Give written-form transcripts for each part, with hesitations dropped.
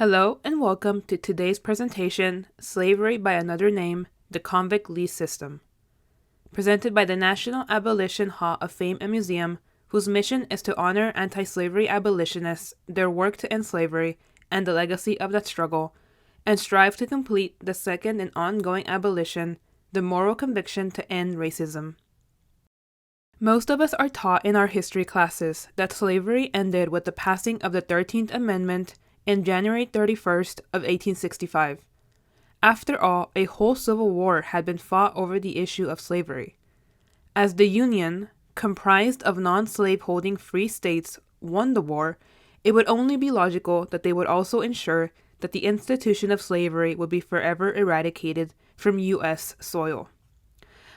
Hello and welcome to today's presentation, Slavery by Another Name, the Convict Lease System. Presented by the National Abolition Hall of Fame and Museum, whose mission is to honor anti-slavery abolitionists, their work to end slavery, and the legacy of that struggle, and strive to complete the second and ongoing abolition, the moral conviction to end racism. Most of us are taught in our history classes that slavery ended with the passing of the 13th Amendment in January 31st of 1865. After all, a whole civil war had been fought over the issue of slavery. As the Union, comprised of non-slave-holding free states, won the war, it would only be logical that they would also ensure that the institution of slavery would be forever eradicated from U.S. soil.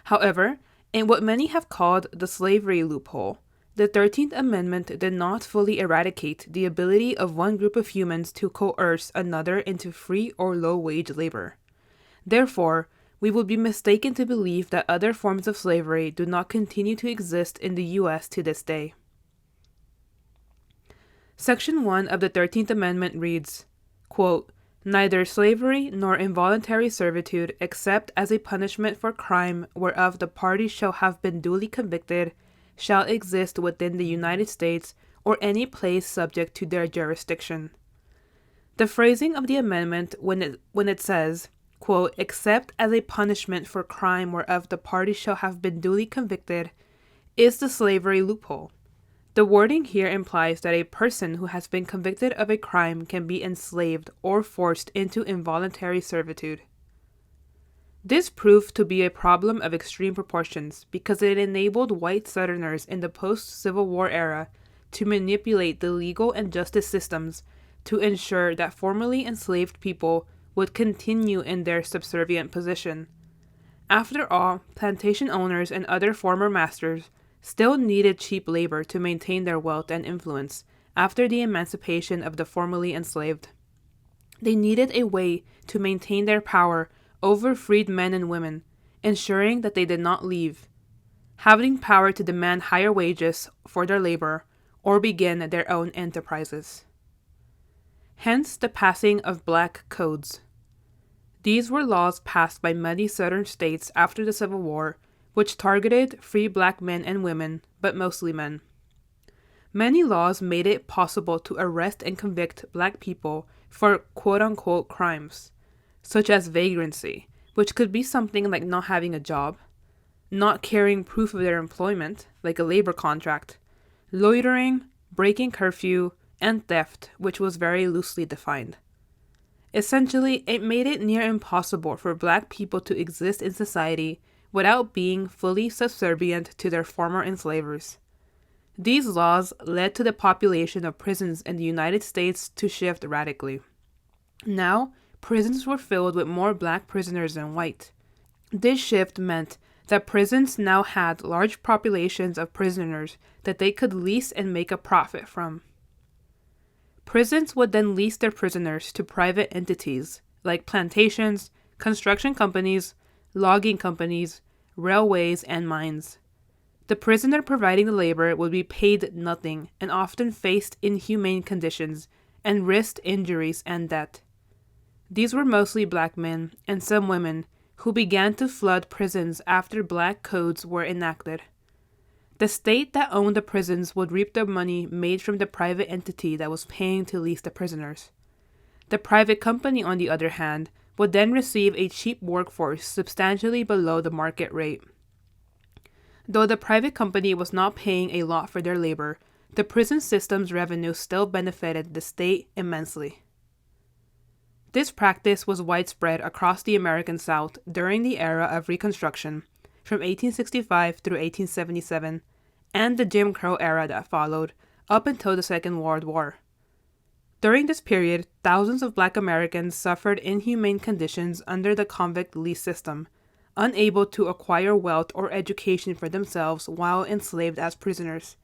However, in what many have called the slavery loophole, the 13th Amendment did not fully eradicate the ability of one group of humans to coerce another into free or low-wage labor. Therefore, we would be mistaken to believe that other forms of slavery do not continue to exist in the U.S. to this day. Section 1 of the 13th Amendment reads, quote, "Neither slavery nor involuntary servitude, except as a punishment for crime whereof the parties shall have been duly convicted, shall exist within the United States or any place subject to their jurisdiction." The phrasing of the amendment when it says, quote, "except as a punishment for crime whereof the parties shall have been duly convicted," is the slavery loophole. The wording here implies that a person who has been convicted of a crime can be enslaved or forced into involuntary servitude. This proved to be a problem of extreme proportions because it enabled white Southerners in the post-Civil War era to manipulate the legal and justice systems to ensure that formerly enslaved people would continue in their subservient position. After all, plantation owners and other former masters still needed cheap labor to maintain their wealth and influence after the emancipation of the formerly enslaved. They needed a way to maintain their power over freed men and women, ensuring that they did not leave, having power to demand higher wages for their labor or begin their own enterprises. Hence the passing of Black Codes. These were laws passed by many Southern states after the Civil War, which targeted free Black men and women, but mostly men. Many laws made it possible to arrest and convict Black people for quote-unquote crimes, such as vagrancy, which could be something like not having a job, not carrying proof of their employment, like a labor contract, loitering, breaking curfew, and theft, which was very loosely defined. Essentially, it made it near impossible for Black people to exist in society without being fully subservient to their former enslavers. These laws led to the population of prisons in the United States to shift radically. Now, prisons were filled with more Black prisoners than white. This shift meant that prisons now had large populations of prisoners that they could lease and make a profit from. Prisons would then lease their prisoners to private entities like plantations, construction companies, logging companies, railways, and mines. The prisoner providing the labor would be paid nothing and often faced inhumane conditions and risked injuries and death. These were mostly Black men and some women who began to flood prisons after Black codes were enacted. The state that owned the prisons would reap the money made from the private entity that was paying to lease the prisoners. The private company, on the other hand, would then receive a cheap workforce substantially below the market rate. Though the private company was not paying a lot for their labor, the prison system's revenue still benefited the state immensely. This practice was widespread across the American South during the era of Reconstruction, from 1865 through 1877, and the Jim Crow era that followed, up until the Second World War. During this period, thousands of Black Americans suffered inhumane conditions under the convict lease system, unable to acquire wealth or education for themselves while enslaved as prisoners,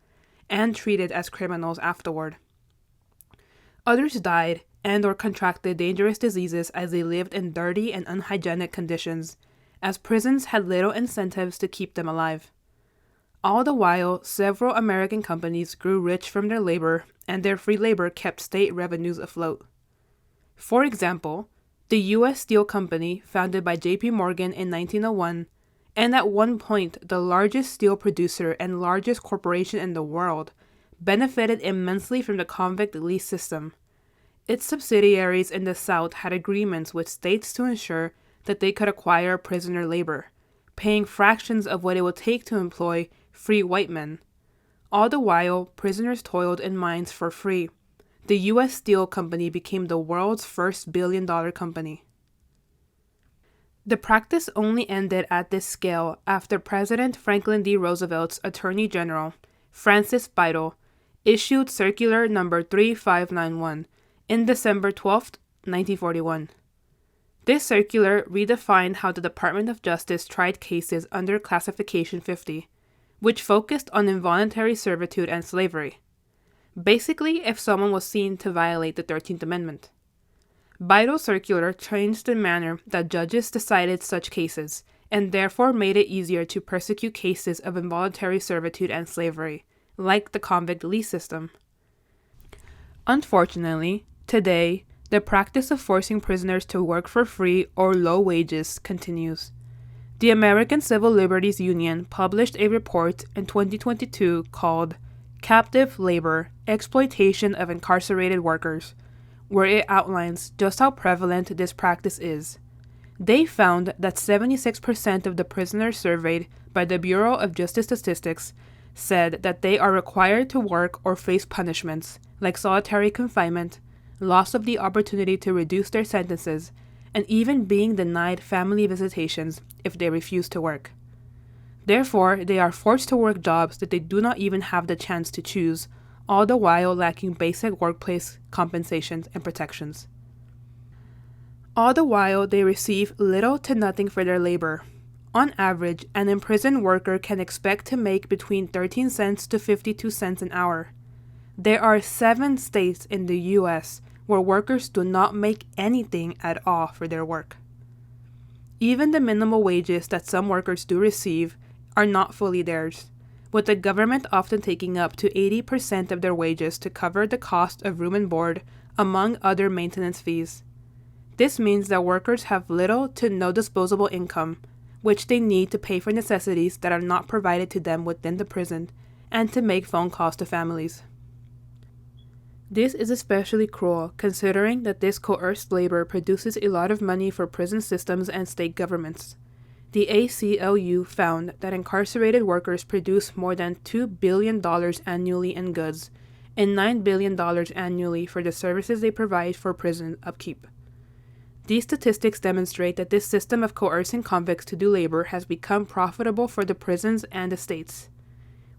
and treated as criminals afterward. Others died and or contracted dangerous diseases as they lived in dirty and unhygienic conditions, as prisons had little incentives to keep them alive. All the while, several American companies grew rich from their labor, and their free labor kept state revenues afloat. For example, the U.S. Steel Company, founded by J.P. Morgan in 1901, and at one point the largest steel producer and largest corporation in the world, benefited immensely from the convict lease system. Its subsidiaries in the South had agreements with states to ensure that they could acquire prisoner labor, paying fractions of what it would take to employ free white men. All the while, prisoners toiled in mines for free. The U.S. Steel Company became the world's first billion-dollar company. The practice only ended at this scale after President Franklin D. Roosevelt's Attorney General, Francis Biddle, issued Circular No. 3591 in December 12, 1941. This circular redefined how the Department of Justice tried cases under Classification 50, which focused on involuntary servitude and slavery. Basically, if someone was seen to violate the 13th Amendment. Biddle's circular changed the manner that judges decided such cases, and therefore made it easier to prosecute cases of involuntary servitude and slavery, like the convict lease system. Unfortunately, today, the practice of forcing prisoners to work for free or low wages continues. The American Civil Liberties Union published a report in 2022 called Captive Labor: Exploitation of Incarcerated Workers, where it outlines just how prevalent this practice is. They found that 76% of the prisoners surveyed by the Bureau of Justice Statistics said that they are required to work or face punishments like solitary confinement, loss of the opportunity to reduce their sentences, and even being denied family visitations if they refuse to work. Therefore, they are forced to work jobs that they do not even have the chance to choose, all the while lacking basic workplace compensations and protections. All the while, they receive little to nothing for their labor. On average, an imprisoned worker can expect to make between 13 cents to 52 cents an hour. There are 7 states in the U.S. where workers do not make anything at all for their work. Even the minimal wages that some workers do receive are not fully theirs, with the government often taking up to 80% of their wages to cover the cost of room and board, among other maintenance fees. This means that workers have little to no disposable income, which they need to pay for necessities that are not provided to them within the prison, and to make phone calls to families. This is especially cruel, considering that this coerced labor produces a lot of money for prison systems and state governments. The ACLU found that incarcerated workers produce more than $2 billion annually in goods, and $9 billion annually for the services they provide for prison upkeep. These statistics demonstrate that this system of coercing convicts to do labor has become profitable for the prisons and the states.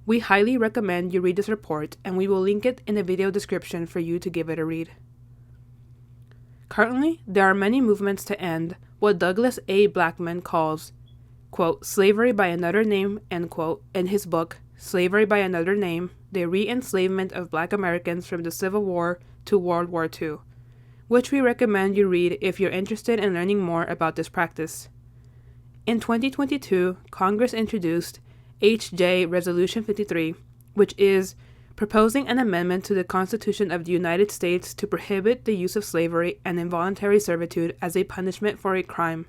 We highly recommend you read this report, and we will link it in the video description for you to give it a read. Currently, there are many movements to end what Douglas A. Blackmon calls, quote, slavery by another name, end quote, in his book, Slavery by Another Name, The Re-Enslavement of Black Americans from the Civil War to World War II, which we recommend you read if you're interested in learning more about this practice. In 2022, Congress introduced H.J. Resolution 53, which is proposing an amendment to the Constitution of the United States to prohibit the use of slavery and involuntary servitude as a punishment for a crime.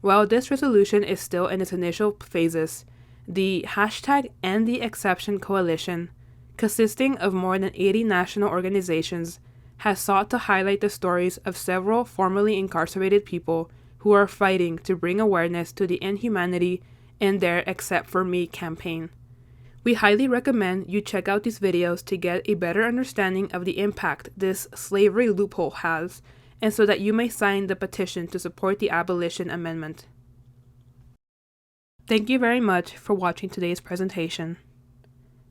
While this resolution is still in its initial phases, the #EndTheException Coalition, consisting of more than 80 national organizations, has sought to highlight the stories of several formerly incarcerated people who are fighting to bring awareness to the inhumanity in their Except for Me campaign. We highly recommend you check out these videos to get a better understanding of the impact this slavery loophole has, and so that you may sign the petition to support the abolition amendment. Thank you very much for watching today's presentation.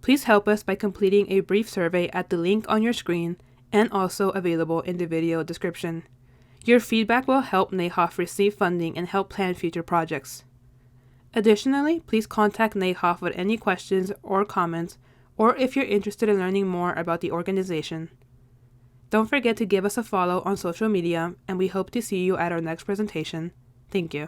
Please help us by completing a brief survey at the link on your screen and also available in the video description. Your feedback will help NAHOF receive funding and help plan future projects. Additionally, please contact NAHOF with any questions or comments, or if you're interested in learning more about the organization. Don't forget to give us a follow on social media, and we hope to see you at our next presentation. Thank you.